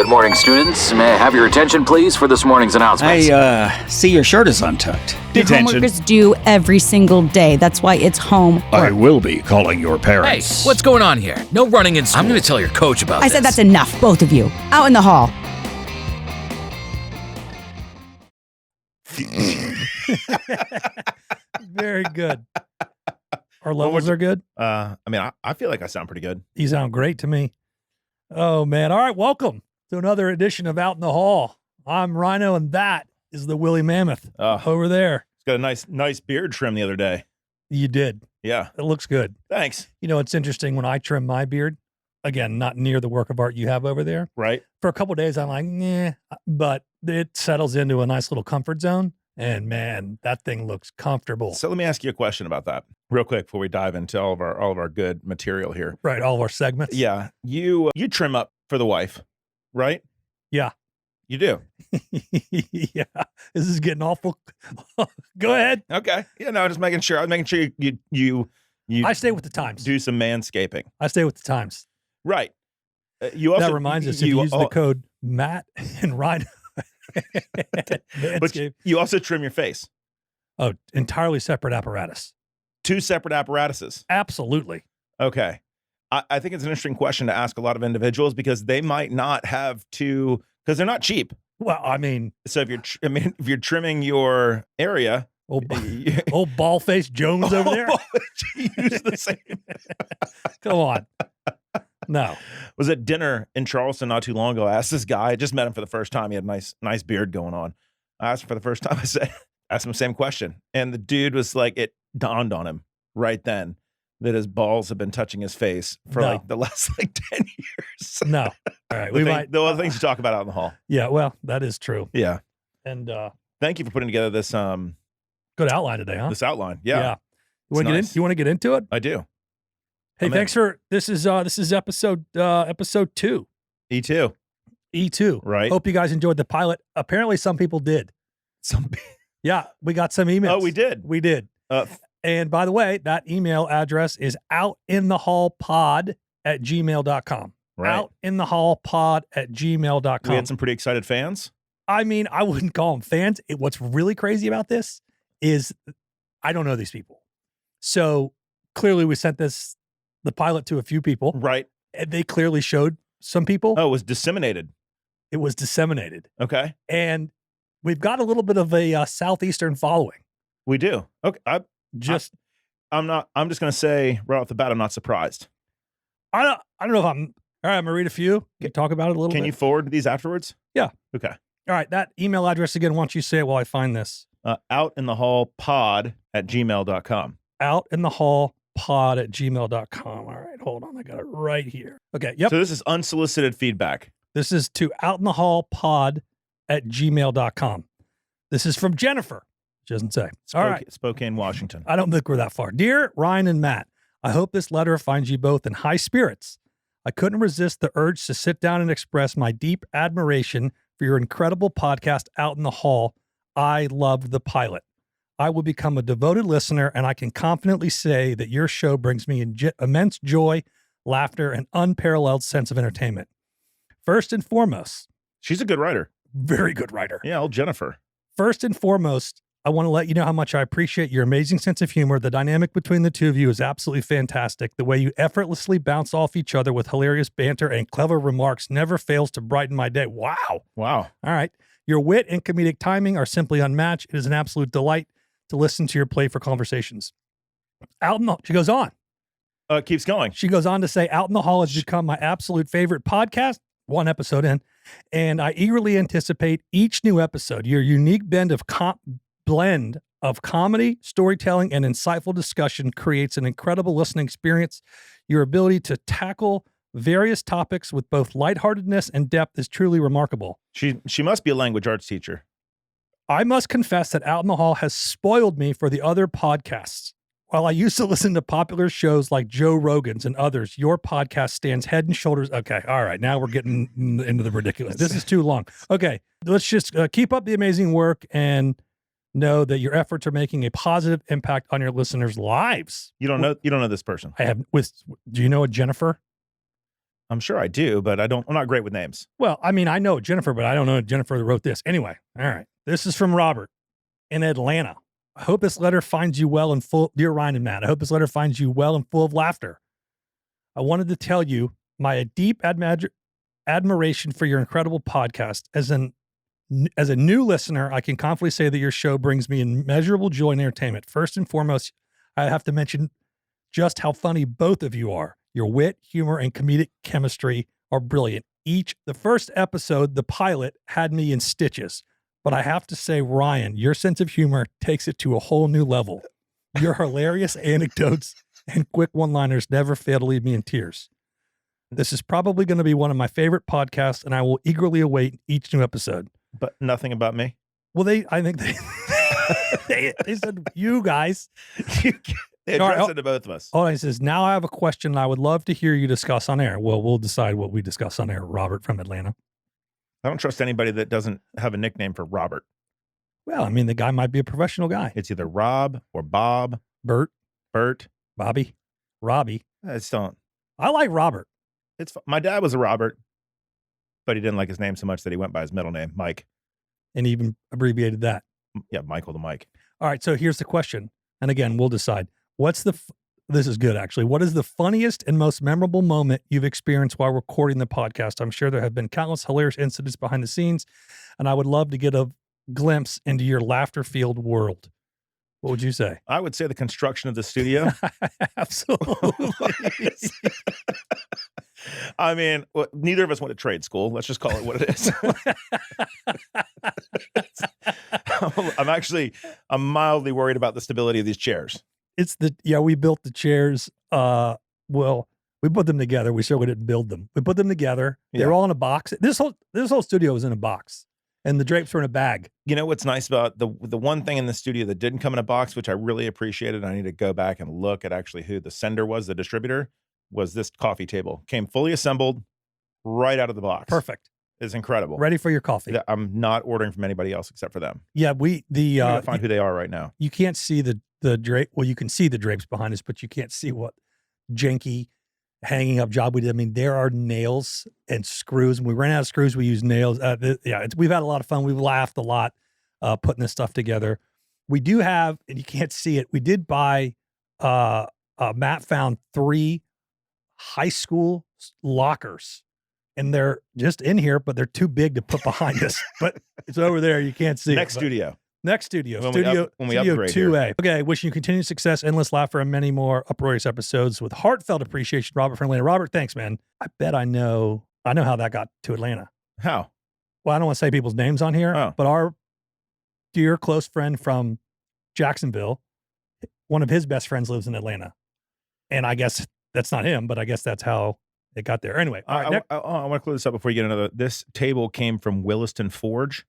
Good morning, students. May I have your attention, please, for this morning's announcements? I see your shirt is untucked. Detention. Homework is due every single day. That's why it's homework. I will be calling your Hey, parents. what's going on here? No running in school. I'm going to tell your coach about I this. said that's enough, both of you. Out in the hall. Very good. Our levels are good. I feel like I sound pretty good. You sound great to me. Oh, man. All right. Welcome to another edition of Out in the Hall. I'm Ryno, and that is the Willy Mammoth over there. It's got a nice beard trim the other day. You did. Yeah. It looks good. Thanks. You know, it's interesting when I trim my beard, again, not near the work of art you have over there. Right. For a couple of days, I'm like, nah, but it settles into a nice little comfort zone. And man, that thing looks comfortable. So let me ask you a question about that real quick before we dive into all of our good material here. Right. All of our segments. Yeah. You trim up for the wife, right? Yeah. You do. Yeah. This is getting awful. Go ahead. Okay. Yeah, no, just making sure. I'm making sure you I stay with the times. do some manscaping. I stay with the times. Right. You also That reminds us, if you use the code Matt and Ryno. But you also trim your face. Oh, entirely separate apparatus. Two separate apparatuses. Absolutely. Okay. I think it's an interesting question to ask a lot of individuals because they might not have to, because they're not cheap. Well, I mean, So if you're trimming your area, old ball-faced Jones over there. use the same. Come on. No. Was at dinner in Charleston not too long ago. I asked this guy, I just met him for the first time. He had a nice beard going on. I asked him for the first time. Asked him the same question. And the dude was like, it dawned on him right then that his balls have been touching his face for like the last 10 years. No. All right. The other things you talk about out in the hall. Yeah, well, that is true. Yeah. And Thank you for putting together this good outline today, huh? this outline. Yeah. You want to nice. You want to get into it? I do. Hey, I'm thanks for this is episode 2. E2. E2. Right. Hope you guys enjoyed the pilot. Apparently some people did. Yeah, we got some emails. Oh, we did. We did. And by the way, that email address is outinthehallpod@gmail.com. Right. Outinthehallpod@gmail.com. We had some pretty excited fans. I mean, I wouldn't call them fans. What's really crazy about this is I don't know these people. So clearly we sent the pilot to a few people. Right. And they clearly showed some people. Oh, it was disseminated. It was disseminated. Okay. And we've got a little bit of a Southeastern following. We do. Okay. I'm just going to say right off the bat, I'm not surprised. I don't know if I'm all right. I'm going to read a few. Can talk about it a little bit. Can you forward these afterwards? Yeah. Okay. All right. That email address again, why don't you say it while I find this? Outinthehallpod@gmail.com. Outinthehallpod@gmail.com. All right. Hold on. I got it right here. Okay. Yep. So this is unsolicited feedback. This is to outinthehallpod@gmail.com. This is from Jennifer. She doesn't say. All right. Spokane, Washington. I don't think we're that far. Dear Ryan and Matt, I hope this letter finds you both in high spirits. I couldn't resist the urge to sit down and express my deep admiration for your incredible podcast, Out in the Hall. I loved the pilot. I will become a devoted listener, and I can confidently say that your show brings me immense joy, laughter, and unparalleled sense of entertainment. First and foremost, She's a good writer. very good writer. Yeah, old Jennifer. First and foremost, I want to let you know how much I appreciate your amazing sense of humor. The dynamic between the two of you is absolutely fantastic. The way you effortlessly bounce off each other with hilarious banter and clever remarks never fails to brighten my day. Wow. Wow. All right. Your wit and comedic timing are simply unmatched. It is an absolute delight to listen to your playful conversations. She goes on. Keeps going. She goes on to say, Out in the Hall has become my absolute favorite podcast, one episode in, and I eagerly anticipate each new episode. Your unique blend of comedy, storytelling, and insightful discussion creates an incredible listening experience. Your ability to tackle various topics with both lightheartedness and depth is truly remarkable. She must be a language arts teacher. I must confess that Out in the Hall has spoiled me for the other podcasts. While I used to listen to popular shows like Joe Rogan's and others, your podcast stands head and shoulders. Okay, all right, now we're getting into the ridiculous. This is too long. Okay, let's just keep up the amazing work and know that your efforts are making a positive impact on your listeners' lives. You don't know this person. I have do you know a Jennifer? I'm sure I do, but I'm not great with names. Well, I mean, I know Jennifer, but I don't know Jennifer that wrote this. Anyway, all right. This is from Robert in Atlanta. I hope this letter finds you well and full. Dear Ryan and Matt, I hope this letter finds you well and full of laughter. I wanted to tell you my deep admiration for your incredible podcast. As a new listener, I can confidently say that your show brings me immeasurable joy and entertainment. First and foremost, I have to mention just how funny both of you are. Your wit, humor, and comedic chemistry are brilliant. The first episode, the pilot, had me in stitches. But I have to say, Ryan, your sense of humor takes it to a whole new level. Your hilarious anecdotes and quick one-liners never fail to leave me in tears. This is probably going to be one of my favorite podcasts, and I will eagerly await each new episode. But nothing about me? Well, I think they said, you guys. They addressed it to both of us. Oh, he says, now I have a question I would love to hear you discuss on air. Well, we'll decide what we discuss on air, Robert from Atlanta. I don't trust anybody that doesn't have a nickname for Robert. Well, I mean, the guy might be a professional guy. It's either Rob or Bob. Bert, Bobby. Robbie. I just don't. I like Robert. My dad was a Robert, but he didn't like his name so much that he went by his middle name, Mike. And even abbreviated that. Yeah, Michael to Mike. All right, so here's the question. And again, we'll decide. This is good, actually. What is the funniest and most memorable moment you've experienced while recording the podcast? I'm sure there have been countless hilarious incidents behind the scenes, and I would love to get a glimpse into your laughter-filled world. What would you say? I would say the construction of the studio. Absolutely. I mean, neither of us went to trade school. Let's just call it what it is. I'm mildly worried about the stability of these chairs. We built the chairs. We put them together. We certainly didn't build them. We put them together. They're all in a box. This whole studio was in a box, and the drapes were in a bag. You know what's nice about the one thing in the studio that didn't come in a box, which I really appreciated. I need to go back and look at actually who the sender was, the distributor, was this coffee table. Came fully assembled right out of the box. Perfect. It's incredible. Ready for your coffee. I'm not ordering from anybody else except for them. Yeah, I'm gonna find who they are right now. You can't see the drape. Well, you can see the drapes behind us, but you can't see what janky hanging up job we did. I mean, there are nails and screws. When we ran out of screws, we used nails. We've had a lot of fun. We've laughed a lot putting this stuff together. We do have, and you can't see it, we did buy, Matt found 3 high school lockers, and they're just in here, but they're too big to put behind us. But it's over there. You can't see Next it. studio. Next studio. When we upgrade 2A. here. Okay, wishing you continued success, endless laughter, and many more uproarious episodes with heartfelt appreciation, Robert from Atlanta. Robert, thanks, man. I bet I know how that got to Atlanta. How? Well, I don't want to say people's names on here, but our dear close friend from Jacksonville, one of his best friends lives in Atlanta. And I guess that's not him, but I guess that's how it got there. Anyway, all right, I want to clear this up before you get another. This table came from Williston Forge.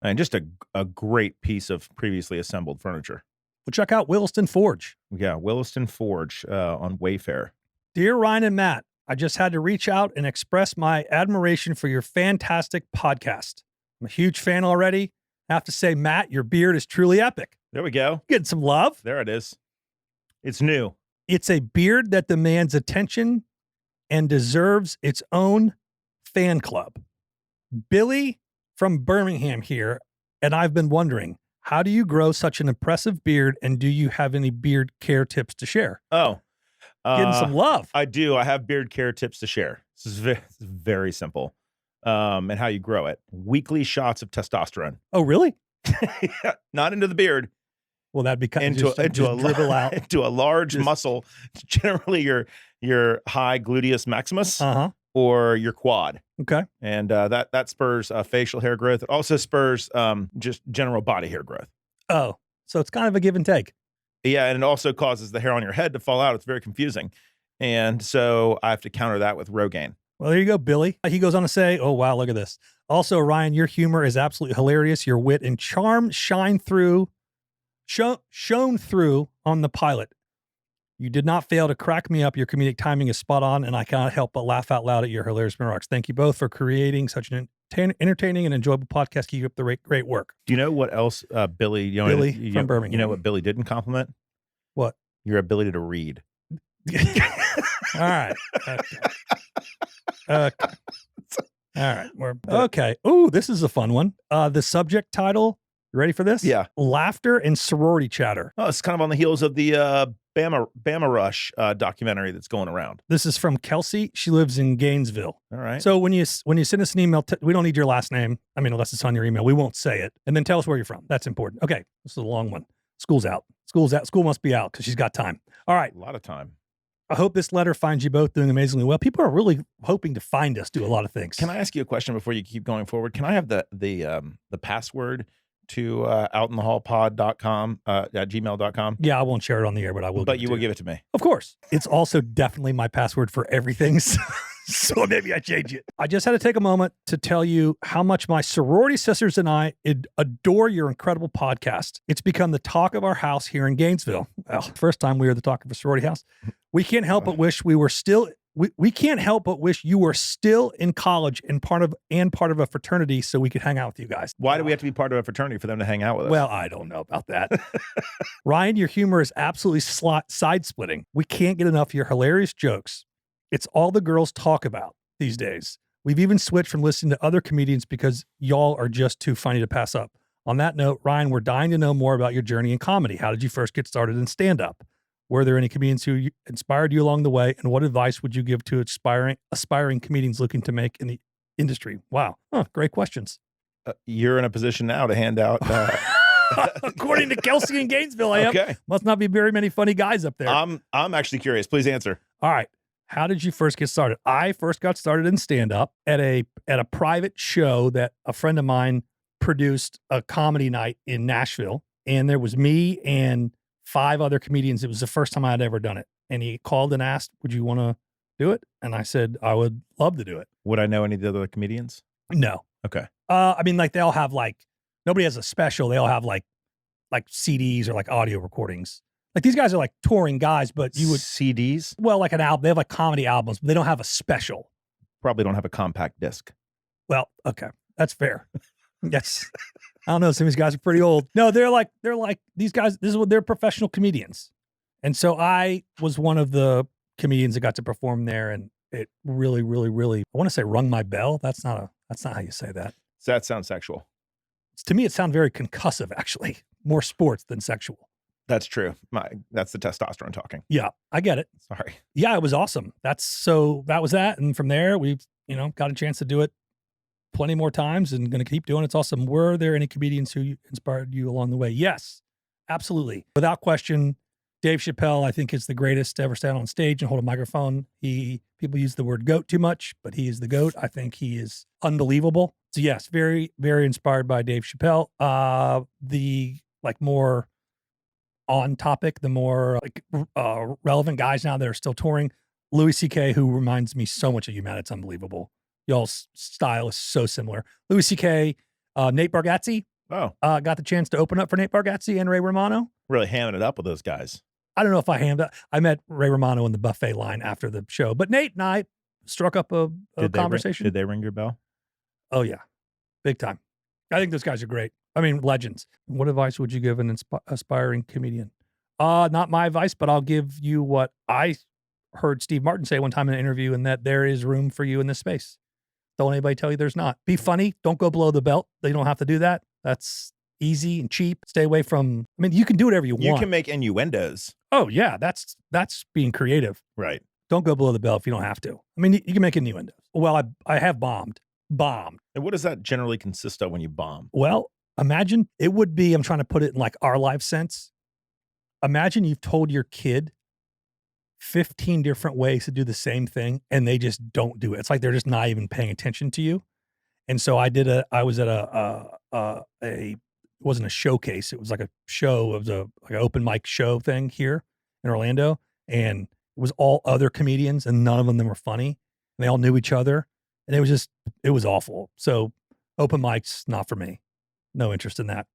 And just a great piece of previously assembled furniture. Well, check out Williston Forge. Yeah, Williston Forge on Wayfair. Dear Ryan and Matt, I just had to reach out and express my admiration for your fantastic podcast. I'm a huge fan already. I have to say, Matt, your beard is truly epic. There we go. Getting some love. There it is. It's new. It's a beard that demands attention and deserves its own fan club. Billy from Birmingham here, and I've been wondering, how do you grow such an impressive beard, and do you have any beard care tips to share? Getting some love. I do. I have beard care tips to share. This is very simple. And how you grow it. Weekly shots of testosterone. Oh, really? Yeah, not into the beard. Well, that'd be kind of dribble out into a large muscle, generally your high gluteus maximus. Or your quad. Okay. And that spurs facial hair growth. It also spurs just general body hair growth. Oh, so it's kind of a give and take. Yeah, and it also causes the hair on your head to fall out. It's very confusing. And so I have to counter that with Rogaine. Well, there you go, Billy. He goes on to say, oh, wow, look at this. Also, Ryan, your humor is absolutely hilarious. Your wit and charm shone through on the pilot. You did not fail to crack me up. Your comedic timing is spot on, and I cannot help but laugh out loud at your hilarious remarks. Thank you both for creating such an entertaining and enjoyable podcast. Keep up the great work. Do you know what else, Billy? Billy from Birmingham. You know what Billy didn't compliment? What? Your ability to read. All right. Okay. All right. Okay. Ooh, this is a fun one. The subject title, you ready for this? Yeah. Laughter and sorority chatter. Oh, it's kind of on the heels of the Bama Rush documentary that's going around. This is from Kelsey. She lives in Gainesville. All right. So when you send us an email, we don't need your last name. I mean, unless it's on your email, we won't say it. And then tell us where you're from. That's important. Okay. This is a long one. School's out. School's out. School must be out because she's got time. All right. A lot of time. I hope this letter finds you both doing amazingly well. People are really hoping to find us do a lot of things. Can I ask you a question before you keep going forward? Can I have the password to outinthehallpod.com at gmail.com? Yeah, I won't share it on the air, but I will. But you will give it to me. Of course. It's also definitely my password for everything. So maybe I change it. I just had to take a moment to tell you how much my sorority sisters and I adore your incredible podcast. It's become the talk of our house here in Gainesville. Well, first time we were the talk of a sorority house. We can't help but wish we were still. We can't help but wish you were still in college and part of a fraternity so we could hang out with you guys. Why do we have to be part of a fraternity for them to hang out with us? Well, I don't know about that. Ryan, your humor is absolutely side-splitting. We can't get enough of your hilarious jokes. It's all the girls talk about these days. We've even switched from listening to other comedians because y'all are just too funny to pass up. On that note, Ryan, we're dying to know more about your journey in comedy. How did you first get started in stand-up? Were there any comedians who inspired you along the way? And what advice would you give to aspiring comedians looking to make in the industry? Wow. Great questions. You're in a position now to hand out. According to Kelsey in Gainesville, I am. Okay. Must not be very many funny guys up there. I'm actually curious. Please answer. All right. How did you first get started? I first got started in stand-up at a private show that a friend of mine produced a comedy night in Nashville. And there was me and 5 other comedians. It was the first time I had ever done it. And he called and asked, would you want to do it? And I said, I would love to do it. Would I know any of the other comedians? No. Okay. I mean, like they all have nobody has a special. They all have like CDs or like audio recordings. Like these guys are like touring guys, but you would CDs? Well, like an album. They have like comedy albums, but they don't have a special. Probably don't have a compact disc. Well, okay. That's fair. Yes. I don't know. Some of these guys are pretty old. No, they're like these guys, this is what they're professional comedians. And so I was one of the comedians that got to perform there. And it really, really, really, I want to say rung my bell. That's not how you say that. So that sounds sexual. To me, it sounds very concussive, actually. More sports than sexual. That's true. That's the testosterone talking. Yeah, I get it. Sorry. Yeah, it was awesome. That was that. And from there, we've, got a chance to do it plenty more times and going to keep doing it. It's awesome. Were there any comedians who inspired you along the way? Yes, absolutely. Without question, Dave Chappelle, I think, is the greatest to ever stand on stage and hold a microphone. People use the word GOAT too much, but he is the GOAT. I think he is unbelievable. So yes, very, very inspired by Dave Chappelle. The more on topic, the more relevant guys now that are still touring. Louis C.K., who reminds me so much of you, Matt. It's unbelievable. Y'all's style is so similar. Louis C.K., Nate Bargatze. Oh. Got the chance to open up for Nate Bargatze and Ray Romano. Really hamming it up with those guys. I don't know if I met Ray Romano in the buffet line after the show, but Nate and I struck up a conversation. Did they ring your bell? Oh, yeah. Big time. I think those guys are great. I mean, legends. What advice would you give an aspiring comedian? Not my advice, but I'll give you what I heard Steve Martin say one time in an interview, and that there is room for you in this space. Don't anybody tell you there's not. Be funny. Don't go below the belt. You don't have to do that. That's easy and cheap. Stay away from, you can do whatever you want. You can make innuendos. Oh, yeah. That's being creative. Right. Don't go below the belt if you don't have to. You can make innuendos. Well, I have bombed. And what does that generally consist of when you bomb? Well, imagine it would be, I'm trying to put it in like our life sense. Imagine you've told your kid 15 different ways to do the same thing and they just don't do it. It's like they're just not even paying attention to you. And so I was at it wasn't a showcase. It was like a show. It was like an open mic show thing here in Orlando. And it was all other comedians and none of them were funny. And they all knew each other. And it was awful. So open mics, not for me. No interest in that.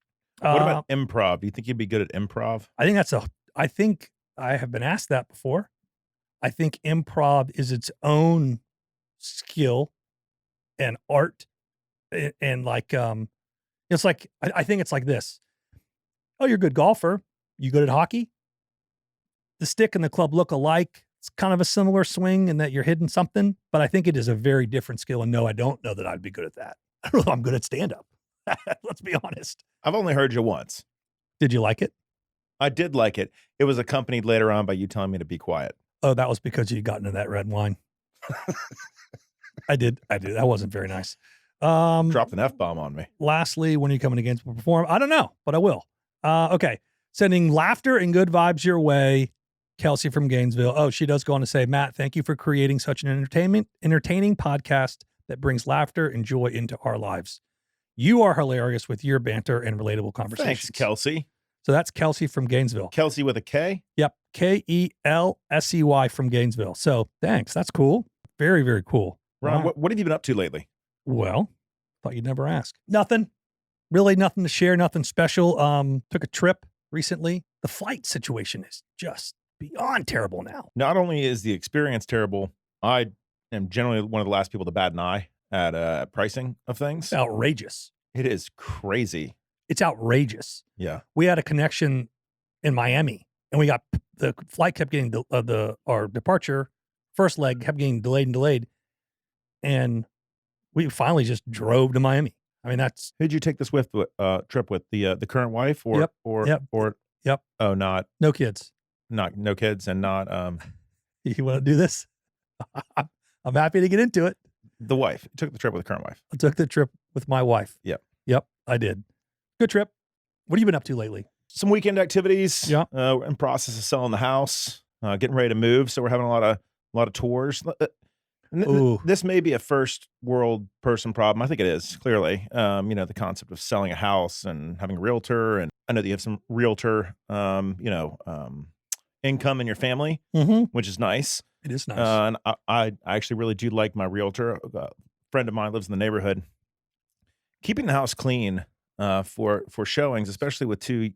What about improv? Do you think you'd be good at improv? I think I have been asked that before. I think improv is its own skill and art. And it's like, I think it's like this. Oh, you're a good golfer. You good at hockey? The stick and the club look alike. It's kind of a similar swing in that you're hitting something, but I think it is a very different skill. And no, I don't know that I'd be good at that. I don't know if I'm good at stand-up. Let's be honest. I've only heard you once. Did you like it? I did like it. It was accompanied later on by you telling me to be quiet. Oh, that was because you got into that red wine. I did. That wasn't very nice. Dropped an F-bomb on me. Lastly, when are you coming against to perform? I don't know, but I will. Okay. Sending laughter and good vibes your way. Kelsey from Gainesville. Oh, she does go on to say, Matt, thank you for creating such an entertaining podcast that brings laughter and joy into our lives. You are hilarious with your banter and relatable conversations. Thanks, Kelsey. So that's Kelsey from Gainesville. Kelsey with a K? Yep. Kelsey from Gainesville. So thanks. That's cool. Very, very cool. Ron, Wow. what have you been up to lately? Well, thought you'd never ask. Nothing. Really nothing to share. Nothing special. Took a trip recently. The flight situation is just beyond terrible now. Not only is the experience terrible, I am generally one of the last people to bat an eye at pricing of things. It's outrageous. It is crazy. It's outrageous. Yeah. We had a connection in Miami, and we got the flight kept getting our departure first leg kept getting delayed, and we finally just drove to Miami. I mean, that's Who'd you take this trip with? The current wife or Yep. or Yep. or Yep. Oh, not no kids. no kids and not You want to do this? I'm happy to get into it. the wife. You took the trip with the current wife. I took the trip with my wife. Yep. Yep, I did. Good trip. What have you been up to lately? Some weekend activities. Yeah. We're in process of selling the house, getting ready to move, so we're having a lot of tours. Ooh. This may be a first world person problem. I think it is, clearly. The concept of selling a house and having a realtor, and I know that you have some realtor income in your family, which is nice. It is nice. And I actually really do like my realtor. A friend of mine lives in the neighborhood. Keeping the house clean for showings, especially with two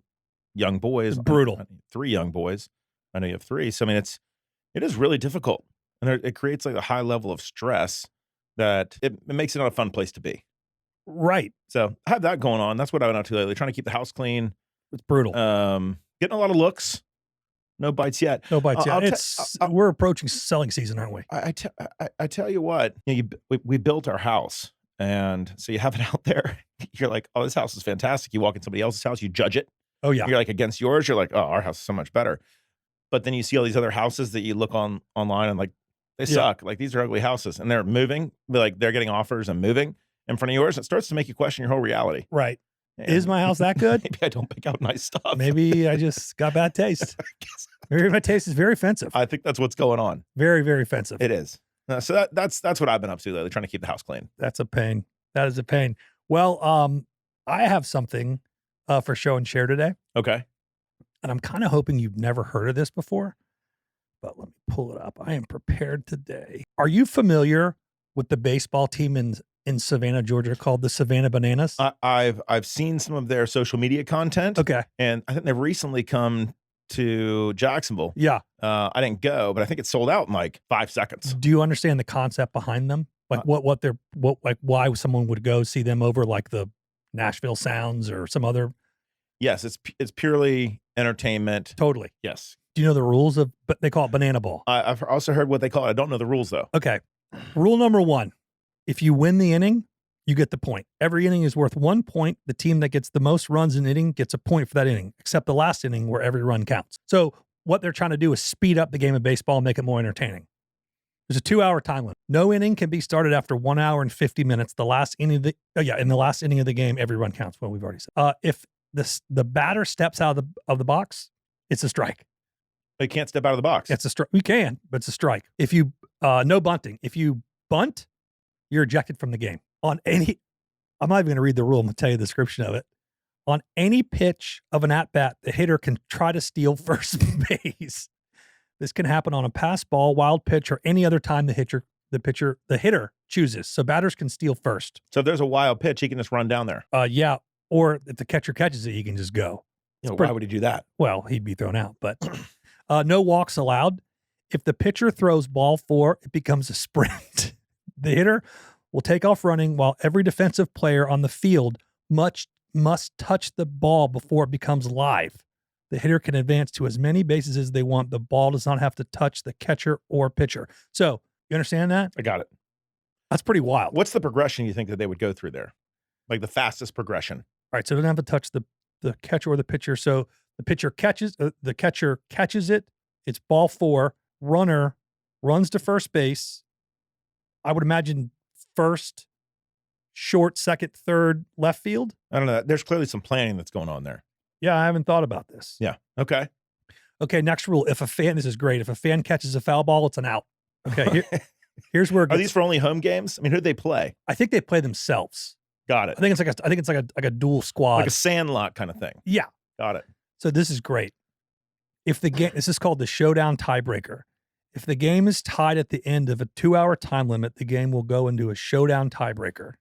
young boys. It's brutal. 3 young boys. I know you have 3. So, I mean, it is really difficult. And it creates like a high level of stress that it makes it not a fun place to be. Right. So I have that going on. That's what I've been up to lately, trying to keep the house clean. It's brutal. Getting a lot of looks. No bites yet. No bites I'll yet. ta- We're approaching selling season, aren't we? I tell you what, we built our house. And so you have it out there. You're like, oh, this house is fantastic. You walk in somebody else's house, you judge it. Oh, yeah. You're like against yours. You're like, oh, our house is so much better. But then you see all these other houses that you look online and like, they suck. Like, these are ugly houses, and they're moving. Like, they're getting offers and moving in front of yours. It starts to make you question your whole reality. Right. And Is my house that good? Maybe I don't pick out nice stuff. Maybe I just got bad taste. Maybe my taste is very offensive. I think that's what's going on. Very, very offensive. It is. So that's what I've been up to lately, trying to keep the house clean. That's a pain. That is a pain. Well, I have something for show and share today, Okay. and I'm kind of hoping you've never heard of this before, but let me pull it up. I am prepared today. Are you familiar with the baseball team in Savannah, Georgia, called the Savannah Bananas? I've seen some of their social media content. Okay. And I think they've recently come to Jacksonville. Yeah. I didn't go, but I think it's sold out in like 5 seconds. Do you understand the concept behind them? Like why someone would go see them over like the Nashville Sounds or some other? Yes, it's purely entertainment. Totally. Yes. Do you know the rules of? But they call it banana ball. I've also heard what they call it. I don't know the rules though. Okay. Rule number 1: if you win the inning, you get the point. Every inning is worth 1 point. The team that gets the most runs in inning gets a point for that inning, except the last inning where every run counts. So what they're trying to do is speed up the game of baseball and make it more entertaining. There's a 2-hour time limit. No inning can be started after 1 hour and 50 minutes. The last inning in the last inning of the game, every run counts. Well, we've already said. If the batter steps out of the box, it's a strike. They can't step out of the box. It's a strike. We can, but it's a strike. If you no bunting. If you bunt, you're ejected from the game. I'm not even going to read the rule. I'm going to tell you the description of it. On any pitch of an at-bat, the hitter can try to steal first base. This can happen on a pass ball, wild pitch, or any other time the hitter chooses. So batters can steal first. So if there's a wild pitch, he can just run down there. Yeah. Or if the catcher catches it, he can just go. Why would he do that? Well, he'd be thrown out, but no walks allowed. If the pitcher throws ball 4, it becomes a sprint. The hitter will take off running while every defensive player on the field must touch the ball before it becomes live. The hitter can advance to as many bases as they want. The ball does not have to touch the catcher or pitcher. So, you understand that? I got it. That's pretty wild. What's the progression you think that they would go through there? Like the fastest progression? All right, so it doesn't have to touch the catcher or the pitcher. So the pitcher catches, the catcher catches it. It's ball 4. Runner runs to first base. I would imagine first, short, second, third, left field. I don't know. There's clearly some planning that's going on there. Yeah, I haven't thought about this. Yeah. Okay. Okay, next rule. This is great. If a fan catches a foul ball, it's an out. Okay, here's where it Are gets, these for only home games? I mean, who do they play? I think they play themselves. Got it. I think it's like a dual squad. Like a sandlot kind of thing. Yeah. Got it. So this is great. If the game, this is called the showdown tiebreaker. If the game is tied at the end of a 2-hour time limit, the game will go into a showdown tiebreaker.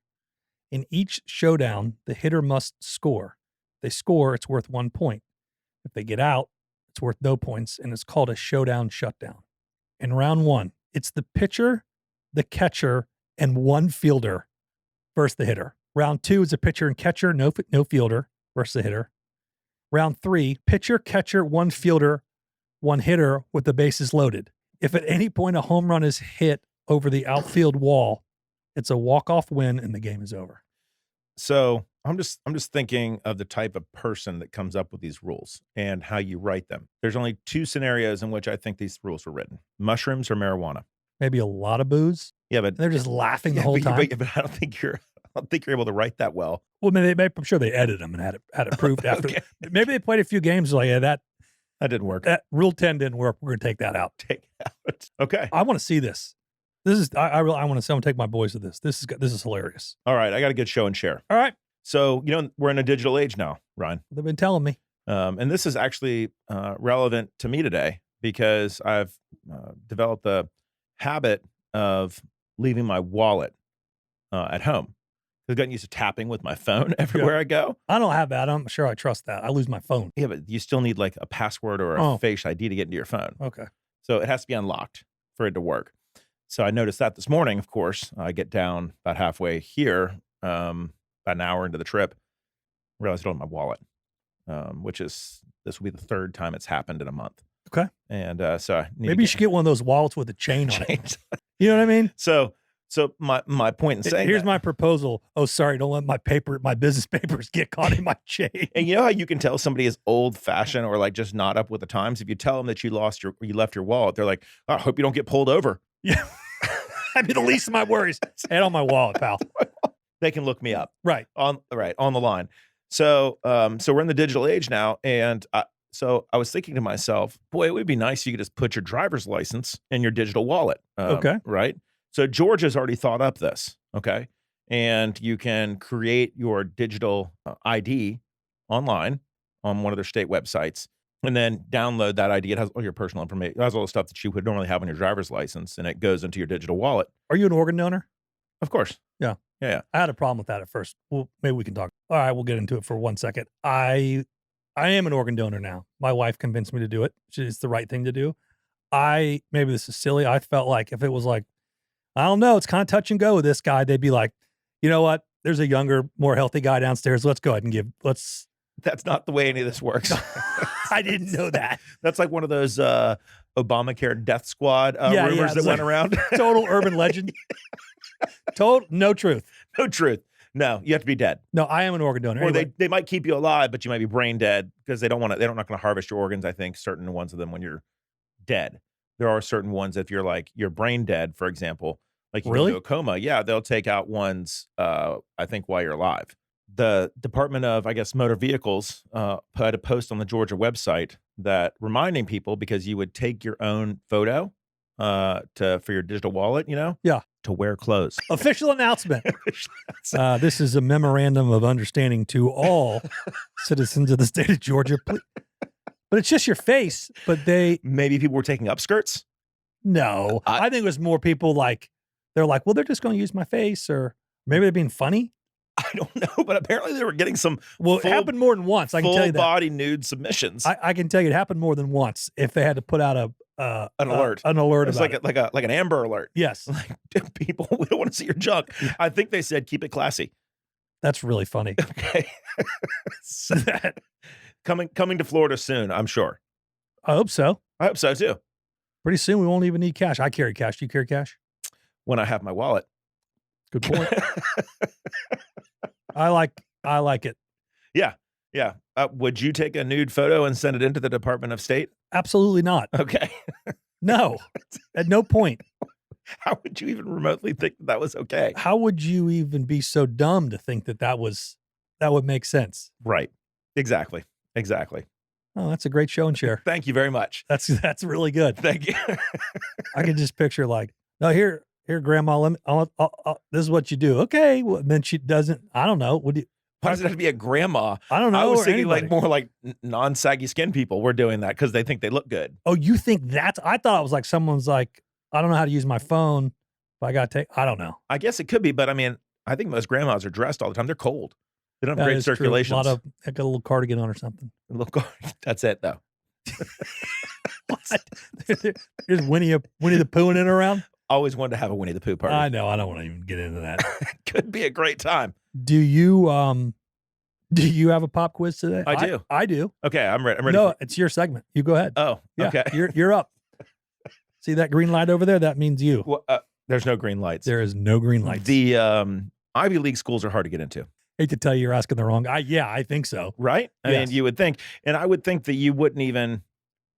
In each showdown, the hitter must score. If they score, it's worth 1 point. If they get out, it's worth no points, and it's called a showdown shutdown. In round 1, it's the pitcher, the catcher, and 1 fielder versus the hitter. Round 2 is a pitcher and catcher, no fielder versus the hitter. Round 3, pitcher, catcher, 1 fielder, 1 hitter with the bases loaded. If at any point a home run is hit over the outfield wall, it's a walk-off win and the game is over. So I'm just thinking of the type of person that comes up with these rules and how you write them. There's only 2 scenarios in which I think these rules were written: mushrooms or marijuana. Maybe a lot of booze. Yeah, but They're just laughing the whole time. But I don't think you're able to write that well. Well, I mean, I'm sure they edited them and had it proved after. Okay. Maybe they played a few games like, yeah, that didn't work. That rule 10 didn't work. We're going to take that out. Take it out. Okay. I want to see this. I want to someone take my boys to this. This is hilarious. All right. I got a good show and share. All right. So, we're in a digital age now, Ryan. They've been telling me. And this is actually relevant to me today because I've developed the habit of leaving my wallet at home. I've gotten used to tapping with my phone everywhere I go. I don't have that. I'm sure I trust that. I lose my phone. Yeah, but you still need like a password or a face ID to get into your phone. Okay. So it has to be unlocked for it to work. So I noticed that this morning, of course. I get down about halfway here, about an hour into the trip, realized I don't have my wallet, this will be the 3rd time it's happened in a month. Okay. And so I need maybe you should get one of those wallets with a chain on it. You know what I mean? So my point in saying here's my proposal. Oh, sorry, don't let my business papers get caught in my chain. And you know how you can tell somebody is old fashioned or like just not up with the times? If you tell them that you left your wallet, they're like, oh, I hope you don't get pulled over. Yeah. That'd be the least of my worries. Head on my wallet, pal. They can look me up. Right. On the line. So we're in the digital age now. And so I was thinking to myself, boy, it would be nice if you could just put your driver's license in your digital wallet. Okay. Right. So Georgia's already thought up this. Okay. And you can create your digital ID online on one of their state websites and then download that ID. It has all your personal information. It has all the stuff that you would normally have on your driver's license, and it goes into your digital wallet. Are you an organ donor? Of course. Yeah. Yeah. I had a problem with that at first. Well, maybe we can talk. All right, we'll get into it for 1 second. I am an organ donor now. My wife convinced me to do it. It's the right thing to do. Maybe this is silly. I felt like if it was like, I don't know, it's kind of touch and go with this guy, they'd be like, you know what? There's a younger, more healthy guy downstairs. Let's go ahead and That's not the way any of this works. I didn't know that. That's like one of those Obamacare death squad rumors that went around. Total urban legend. No truth. No truth. No, you have to be dead. No, I am an organ donor. Or anyway. they might keep you alive, but you might be brain dead because they're not going to harvest your organs. I think certain ones of them when you're dead. There are certain ones if you're brain dead, for example, like you go into a coma. Yeah, they'll take out ones. I think while you're alive. The Department of, I guess, Motor Vehicles put a post on the Georgia website that reminding people because you would take your own photo for your digital wallet, to wear clothes. Official announcement. This is a memorandum of understanding to all citizens of the state of Georgia. But it's just your face. But maybe people were taking upskirts. No, I think it was more people they're like, well, they're just going to use my face, or maybe they're being funny. I don't know, but apparently they were getting some. Well, it happened more than once. I can tell you that. Full body nude submissions. I can tell you it happened more than once. If they had to put out an alert, it's like an Amber Alert. Yes, like people, we don't want to see your junk. Yeah. I think they said keep it classy. That's really funny. Okay. Coming to Florida soon, I'm sure. I hope so. I hope so too. Pretty soon we won't even need cash. I carry cash. Do you carry cash? When I have my wallet. Good point. I like it. Yeah. Would you take a nude photo and send it into the Department of State? Absolutely not. Okay. No, at no point. How would you even remotely think that was okay? How would you even be so dumb to think that would make sense? Right. Exactly. Oh, that's a great show and share. Thank you very much. That's really good. Thank you. I can just picture like, no, here, Grandma. Let me. This is what you do. Okay. Well, then she doesn't. I don't know. Would you? Why does it have to be a grandma? I don't know. I was or thinking anybody. like more like non-saggy skin people were doing that because they think they look good. Oh, you think that's? I thought it was like someone's like, I don't know how to use my phone. But I got to take. I don't know. I guess it could be, but I mean, I think most grandmas are dressed all the time. They're cold. They don't have That great is true. circulation. A lot of got a little cardigan on or something. That's it though. What? There's Winnie the Pooh in it around. Always wanted to have a Winnie the Pooh party. I know. I don't want to even get into that. Could be a great time. Do you have a pop quiz today? I do. I do. Okay, I'm ready. No, it's your segment. You go ahead. Oh, Yeah, okay. You're up. See that green light over there? That means you. Well, there's no green lights. There is no green lights. The Ivy League schools are hard to get into. Hate to tell you, you're asking the wrong. I think so. Right? I Yes. mean, you would think, and I would think that you wouldn't even,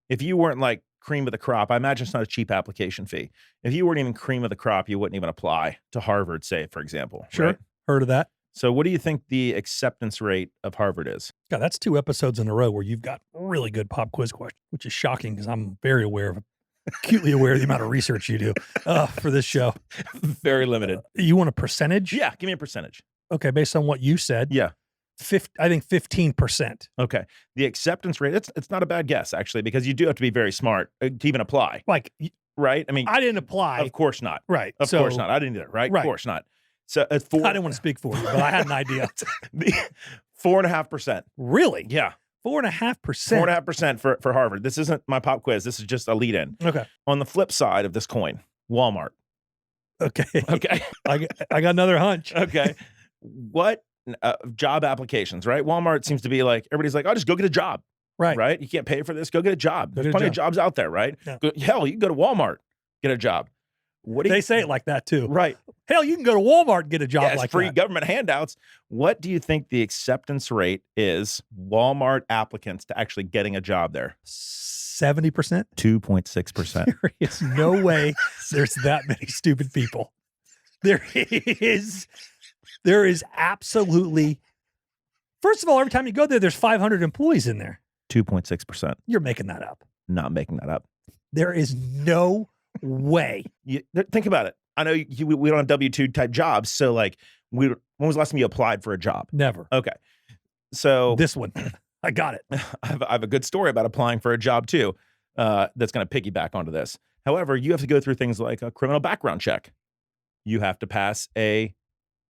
if you weren't like cream of the crop. I imagine it's not a cheap application fee. If you weren't even cream of the crop, you wouldn't even apply to Harvard, say, for example. Sure, right? heard of that. So, what do you think the acceptance rate of Harvard is? God, that's 2 episodes in a row where you've got really good pop quiz questions, which is shocking because I'm very acutely aware of the amount of research you do for this show. Very limited. You want a percentage? Yeah, give me a percentage. Okay, based on what you said. Yeah. I think 15%. Okay. The acceptance rate, it's not a bad guess, actually, because you do have to be very smart to even apply. Like, right? I mean, I didn't apply. Of course not. Right. Of course not. I didn't either, right? Right. Of course not. So it's 4. I didn't want to speak for you, but I had an idea. 4.5%. Really? Yeah. 4.5%. 4.5% for Harvard. This isn't my pop quiz. This is just a lead in. Okay. On the flip side of this coin, Walmart. Okay. Okay. I got another hunch. Okay. What job applications, right? Walmart seems to be like, everybody's like, oh, just go get a job. Right. Right? You can't pay for this. Go get a job. Go There's get a plenty of job. jobs out there, right? Yeah. Hell, you can go to Walmart, get a job. What do They you say it like that too. Right. Hell, you can go to Walmart and get a job Yeah, it's like free that. government handouts. What do you think the acceptance rate is, Walmart applicants to actually getting a job there? 70%? 2.6%. There is no way there's that many stupid people. There is absolutely. First of all, every time you go there, there's 500 employees in there. 2.6%. You're making that up. Not making that up. There is no way. Think about it. I know we don't have W-2 type jobs. So like, when was the last time you applied for a job? Never. Okay. So This one, I got it. I have a good story about applying for a job too. That's going to piggyback onto this. However, you have to go through things like a criminal background check. You have to pass a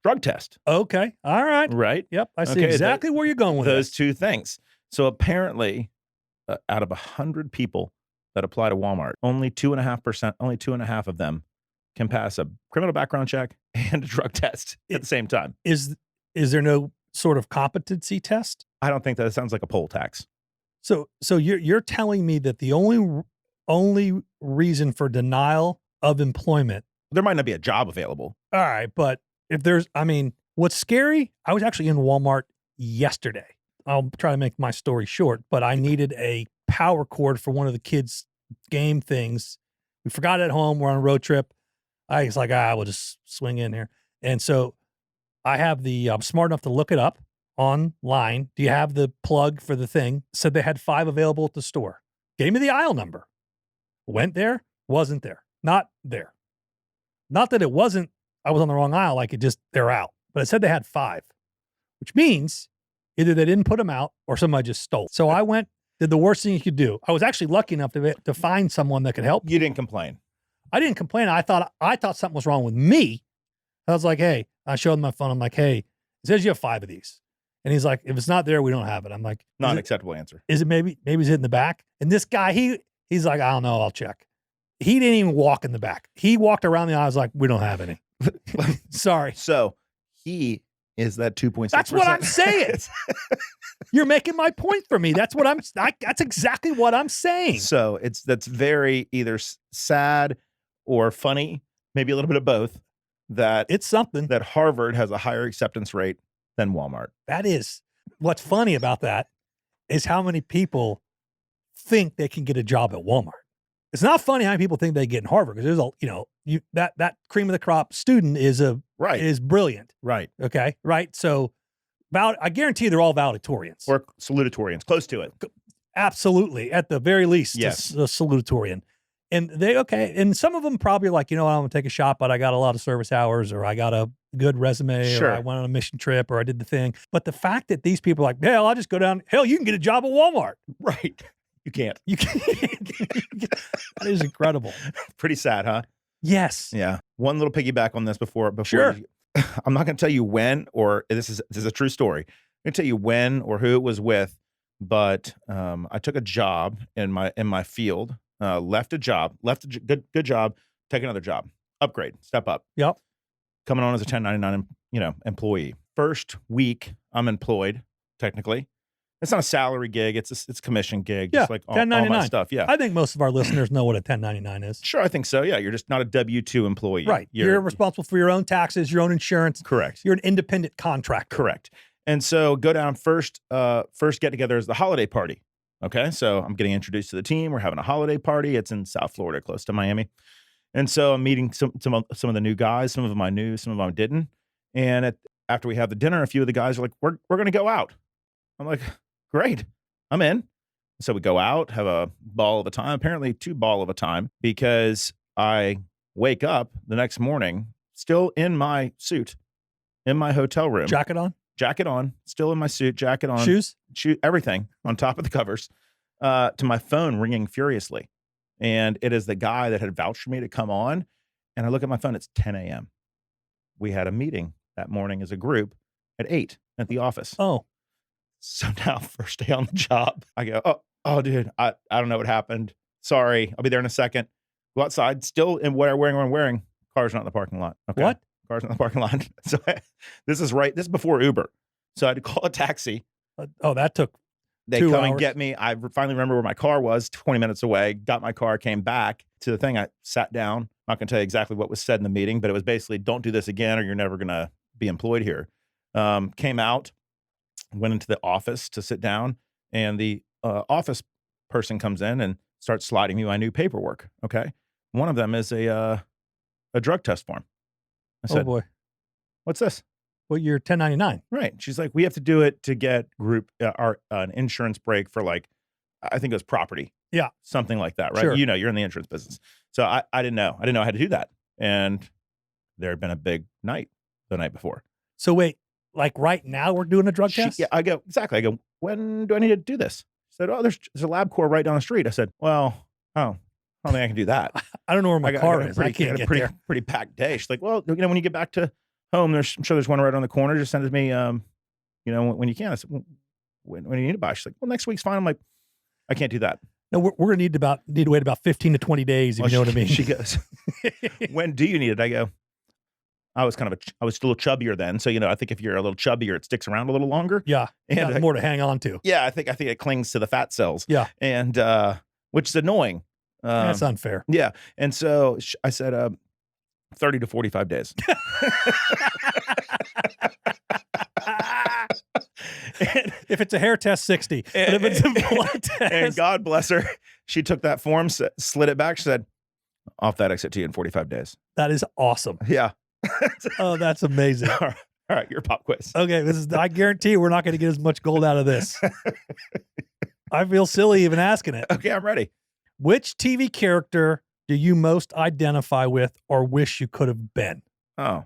drug test. Okay. All right. Right? Yep. I see Okay, exactly where you're going with Those this. 2 things. So apparently, out of 100 people that apply to Walmart, only 2.5% of them can pass a criminal background check and a drug test at the same time. Is there no sort of competency test? I don't think that sounds like a poll tax. So you're telling me that the only reason for denial of employment. There might not be a job available. All right, but if there's, what's scary? I was actually in Walmart yesterday. I'll try to make my story short, but I needed a power cord for one of the kids' game things. We forgot it at home. We're on a road trip. I was like, we'll just swing in here. And so I'm smart enough to look it up online. Do you have the plug for the thing? Said they had 5 available at the store. Gave me the aisle number. Went there, wasn't there. Not there. Not that it wasn't, I was on the wrong aisle, like they're out. But it said they had 5, which means either they didn't put them out or somebody just stole. So I went, did the worst thing you could do. I was actually lucky enough to find someone that could help. You didn't complain. I didn't complain. I thought something was wrong with me. I was like, hey, I showed him my phone. I'm like, hey, it says you have 5 of these. And he's like, if it's not there, we don't have it. I'm like, Not an acceptable answer. Is it maybe it's in the back? And this guy, he's like, I don't know, I'll check. He didn't even walk in the back. He walked around the aisle. I was like, we don't have any. Sorry. So he Is that 2.6%? That's what I'm saying. You're making my point for me. That's exactly what I'm saying. So that's very either sad or funny, maybe a little bit of both. That It's something. that Harvard has a higher acceptance rate than Walmart. That is what's funny about that is how many people think they can get a job at Walmart. It's not funny how many people think they get in Harvard because there's that cream of the crop student is brilliant. Right. Okay. Right. So I guarantee they're all valedictorians Or salutatorians, close to it. Absolutely. At the very least, Yes. a salutatorian. And and some of them probably like, I'm going to take a shot, but I got a lot of service hours or I got a good resume Sure. or I went on a mission trip or I did the thing. But the fact that these people are like, hell, I'll just go down. Hell, you can get a job at Walmart. Right. You can't. You can. That is incredible. Pretty sad, huh? Yes. Yeah. One little piggyback on this before. Sure. I'm not going to tell you when or this is a true story. I'm going to tell you when or who it was with, but I took a job in my field, left a good job, take another job, upgrade, step up. Yep. Coming on as a 1099, employee. First week I'm employed, technically. It's not a salary gig. It's a commission gig. Yeah, Just like all my stuff. Yeah. I think most of our listeners know what a 1099 is. Sure, I think so. Yeah, you're just not a W-2 employee. Right. You're responsible for your own taxes, your own insurance. Correct. You're an independent contractor. Correct. And so go down first get together is the holiday party. Okay. So I'm getting introduced to the team. We're having a holiday party. It's in South Florida, close to Miami. And so I'm meeting some of the new guys. Some of them I knew, some of them I didn't. And after we have the dinner, a few of the guys are like, we're going to go out. I'm like, great, I'm in. So we go out, have a ball of a time, apparently 2 ball of a time, because I wake up the next morning still in my suit, in my hotel room. Jacket on, still in my suit, jacket on. shoes, everything on top of the covers, to my phone ringing furiously. And it is the guy that had vouched for me to come on. And I look at my phone, it's 10 a.m. We had a meeting that morning as a group at 8 at the office. Oh. So now, first day on the job, I go, oh, dude, I don't know what happened. Sorry, I'll be there in a second. Go outside, still in what I'm wearing. Car's not in the parking lot. Okay. What? Car's not in the parking lot. So this is before Uber. So I had to call a taxi. That took They 2 come hours. and get me. I finally remember where my car was, 20 minutes away, got my car, came back to the thing. I sat down. I'm not going to tell you exactly what was said in the meeting, but it was basically, don't do this again or you're never going to be employed here. Came out, went into the office to sit down, and the office person comes in and starts sliding me my new paperwork. Okay. One of them is a drug test form. I said, Oh boy. what's this? Well, you're 1099. Right. She's like, we have to do it to get an insurance break for I think it was property. Yeah. Something like that, right? Sure. You're in the insurance business. So I didn't know. I didn't know how to do that. And there had been a big night the night before. So wait, like right now we're doing a drug test? Yeah, I go, when do I need to do this? She said, there's a LabCorp right down the street. I said, well, I don't think I can do that. I don't know where my car is. I I can't got get there. pretty packed day. She's like, well, when you get back to home, I'm sure there's one right on the corner. Just send it to me, when you can. I said, when do you need it by? She's like, well, next week's fine. I'm like, I can't do that. No, we're going to need to wait about 15 to 20 days, if you know what I mean. She goes, when do you need it? I go, I was still a little chubbier then. So, I think if you're a little chubbier, it sticks around a little longer. Yeah. And Got more to hang on to. Yeah. I think it clings to the fat cells. Yeah. And, which is annoying. That's unfair. Yeah. And so I said, 30 to 45 days. And if it's a hair test, 60. But if it's a blood test. And God bless her, she took that form, slid it back. She said, off that, exit to you in 45 days. That is awesome. Yeah. Oh, that's amazing. All right, your pop quiz. Okay, I guarantee we're not going to get as much gold out of this. I feel silly even asking it. Okay, I'm ready. Which TV character do you most identify with or wish you could have been? Oh,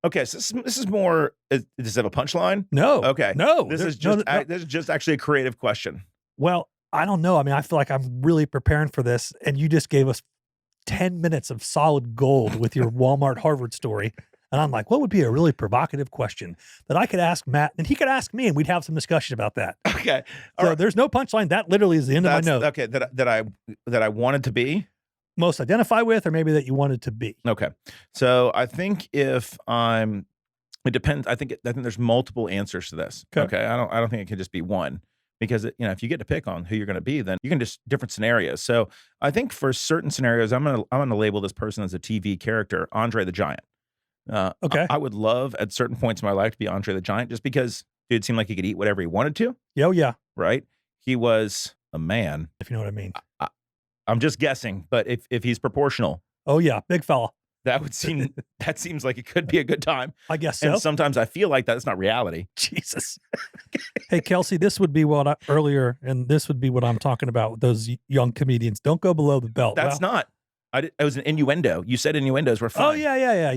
okay. So this is more. Does it have a punchline? No. Okay. No. This is just actually a creative question. Well, I don't know. I mean, I feel like I'm really preparing for this, and you just gave us 10 minutes of solid gold with your Walmart Harvard story. And I'm like, what would be a really provocative question that I could ask Matt and he could ask me, and we'd have some discussion about that. Okay. So there's no punchline. That literally is the end of my note. Okay. That I wanted to be. Most identify with, or maybe that you wanted to be. Okay. So I think if I'm It depends. I think there's multiple answers to this. Okay. I don't think it can just be one, because if you get to pick on who you're going to be, then you can just different scenarios. So I think for certain scenarios, I'm gonna label this person as a TV character, Andre the Giant. Okay. I would love at certain points in my life to be Andre the Giant, just because dude seemed like he could eat whatever he wanted to. Oh yeah. Right. He was a man. If you know what I mean. I'm just guessing, but if he's proportional, Oh yeah, big fella. that seems like it could be a good time. I guess so. And sometimes I feel like that's not reality. Jesus. Hey, Kelsey, this would be what this would be what I'm talking about with those young comedians. Don't go below the belt. That's not. It was an innuendo. You said innuendos were fine. Oh yeah.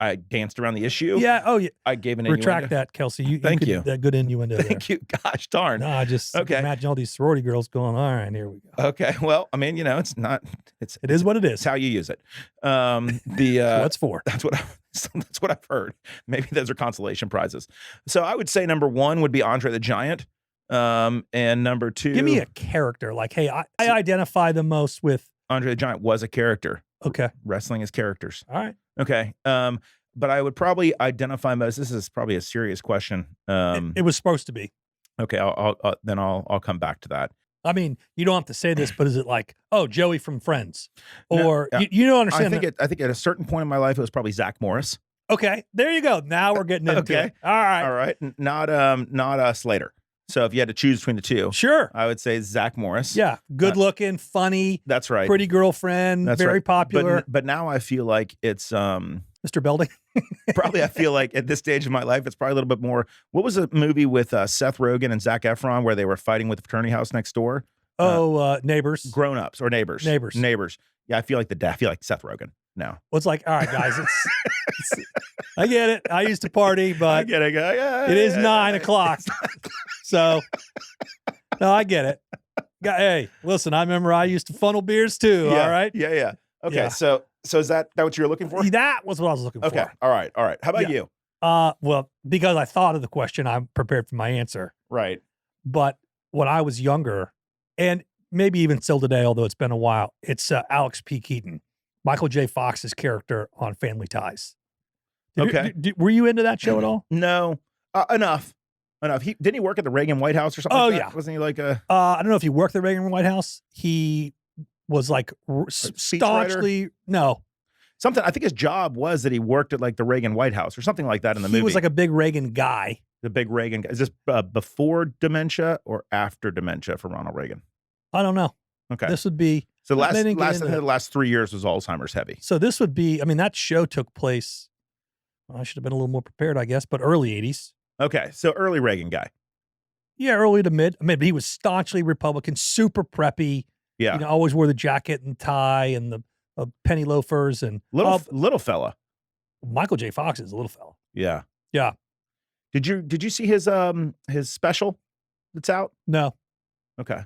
I danced around the issue. Yeah. Oh yeah. I gave an Retract innuendo. that, Kelsey. Thank you. That good innuendo. Thank you. Gosh darn. No, I just imagine all these sorority girls going, all right, here we go. Okay. Well, I mean, it's not. It is what it is. It's how you use it. What's for? That's what I've heard. Maybe those are consolation prizes. So I would say number one would be Andre the Giant. And number two, give me a character. Like, hey, I identify the most with Andre the Giant was a character. Okay. Wrestling is characters. All right. Okay. But I would probably identify most. This is probably a serious question. It was supposed to be. Okay. I'll come back to that. I mean, you don't have to say this, but is it like, oh, Joey from Friends, or No, you don't understand? I think at a certain point in my life, it was probably Zach Morris. Okay, there you go. Now we're getting into it. All right. All right. Not Slater. So if you had to choose between the two, sure, I would say Zach Morris. Yeah, good looking, funny. That's right. Pretty girlfriend. That's very right. popular. But now I feel like it's Mr. Belding. probably I feel like at this stage of my life, it's probably a little bit more. What was a movie with Seth Rogen and Zac Efron where they were fighting with the fraternity house next door? Neighbors. Grown Ups or Neighbors. Neighbors. Yeah, I feel like Seth Rogen now. Well, it's like, all right, guys, I get it. I used to party, but I get it. It is 9 o'clock. So, no, I get it. Hey, listen, I remember I used to funnel beers too. Yeah, all right. Yeah. Okay. Yeah. So is that what you were looking for? That was what I was looking Okay. for. All right. How about you? Well, because I thought of the question, I'm prepared for my answer. Right. But when I was younger, and maybe even still today, although it's been a while, it's Alex P. Keaton, Michael J. Fox's character on Family Ties. Were you into that show at all? No. Enough. Didn't he work at the Reagan White House or something? Oh, like that? yeah. Wasn't he like a? I don't know if he worked at the Reagan White House. He was like staunchly no. Something. I think his job was that he worked at like the Reagan White House or something like that in the movie. He was like a big Reagan guy. The big Reagan guy. Is this before dementia or after dementia for Ronald Reagan? I don't know. Okay. This would be so the last 3 years was Alzheimer's heavy. So this would be. I mean, that show took place. I should have been a little more prepared, I guess, but early 80s. Okay, so early Reagan guy. Yeah, early to mid. I mean, but he was staunchly Republican, super preppy. Yeah, always wore the jacket and tie and the penny loafers and little fella. Michael J. Fox is a little fella. Yeah. Did you see his special that's out? No. Okay,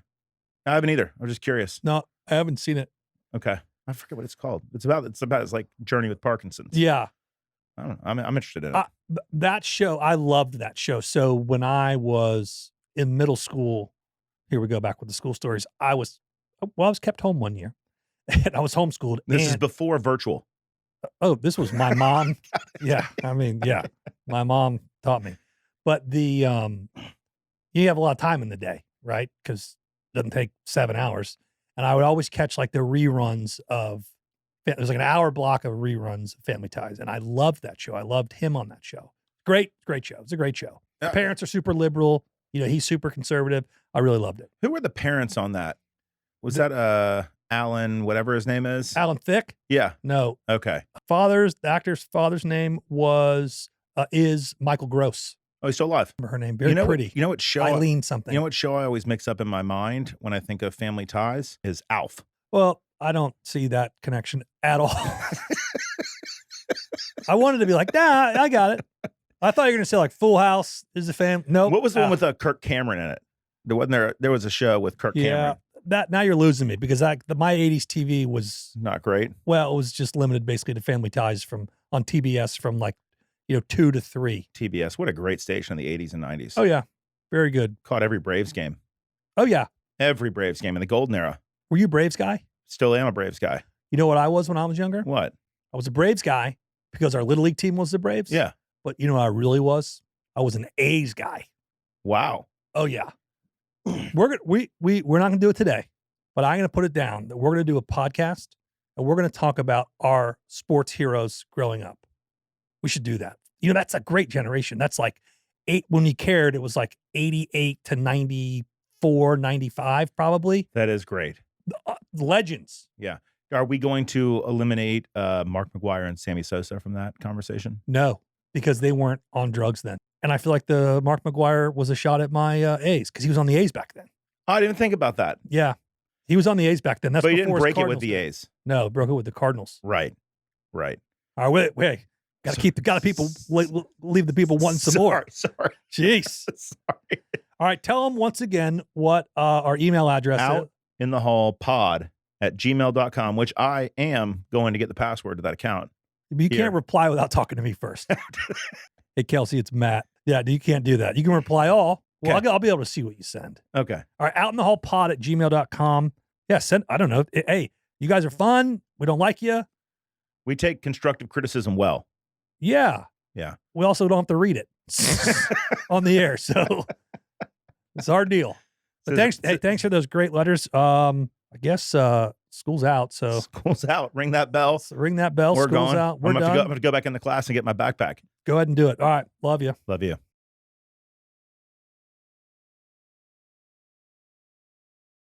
I haven't either. I'm just curious. No, I haven't seen it. Okay, I forget what it's called. It's about his like journey with Parkinson's. Yeah. I don't know. I'm interested in it. That show, I loved that show. So when I was in middle school, here we go back with the school stories. I was kept home one year, and I was homeschooled. This is before virtual. Oh, this was my mom. Yeah, I mean, yeah, my mom taught me. But you have a lot of time in the day, right? Because it doesn't take 7 hours, and I would always catch like the reruns of. There's like an hour block of reruns of Family Ties, and I loved that show. I loved him on that show. Great show. It's a great show. The parents are super liberal. He's super conservative. I really loved it. Who were the parents on that? Was that Alan, whatever his name is? Alan Thicke? Yeah. No. Okay. The actor's father's name is Michael Gross. Oh, he's still alive. Remember her name? Very pretty. You know what show? Eileen something. You know what show I always mix up in my mind when I think of Family Ties is Alf. Well, I don't see that connection at all. I wanted to be like, nah, I got it. I thought you were going to say like Full House is a fan. No. What was the one with Kirk Cameron in it? There was a show with Kirk Cameron. Yeah, now you're losing me because my 80s TV was not great. Well, it was just limited basically to Family Ties on TBS from like 2 to 3. TBS, what a great station in the 80s and 90s. Oh yeah, very good. Caught every Braves game. Oh yeah, every Braves game in the golden era. Were you a Braves guy? Still am a Braves guy. You know what I was when I was younger? What? I was a Braves guy, because our Little League team was the Braves. Yeah. But you know what I really was? I was an A's guy. Wow. Oh yeah. We're not gonna do it today, but I'm gonna put it down that we're gonna do a podcast and we're gonna talk about our sports heroes growing up. We should do that. You know, that's a great generation. That's like when we cared, it was like 88 to 94, 95, probably. That is great. Legends. Yeah. Are we going to eliminate Mark McGwire and Sammy Sosa from that conversation? No, because they weren't on drugs then. And I feel like the Mark McGwire was a shot at my A's because he was on the A's back then. I didn't think about that. Yeah. He was on the A's back then. That's but he didn't before his break it with Cardinals the days. A's. No, broke it with the Cardinals. Right. All right, wait. Got to keep people leave the people wanting some more. Sorry. Jeez. Sorry. All right, tell them once again what our email address is. Out in the hall pod at gmail.com, which I am going to get the password to that account. You can't reply without talking to me first. Hey, Kelsey, it's Matt. Yeah, you can't do that. You can reply all. Well, Okay. I'll be able to see what you send. Okay. All right, out in the hall pod at gmail.com. Yeah, I don't know. Hey, you guys are fun. We don't like you. We take constructive criticism well. Yeah. Yeah. We also don't have to read it on the air. So it's our deal. But thanks for those great letters. I guess school's out. So school's out. Ring that bell. Ring that bell. We're School's gone. out. We're done. I'm going to go back in the class and get my backpack. Go ahead and do it. All right. Love you. Love you.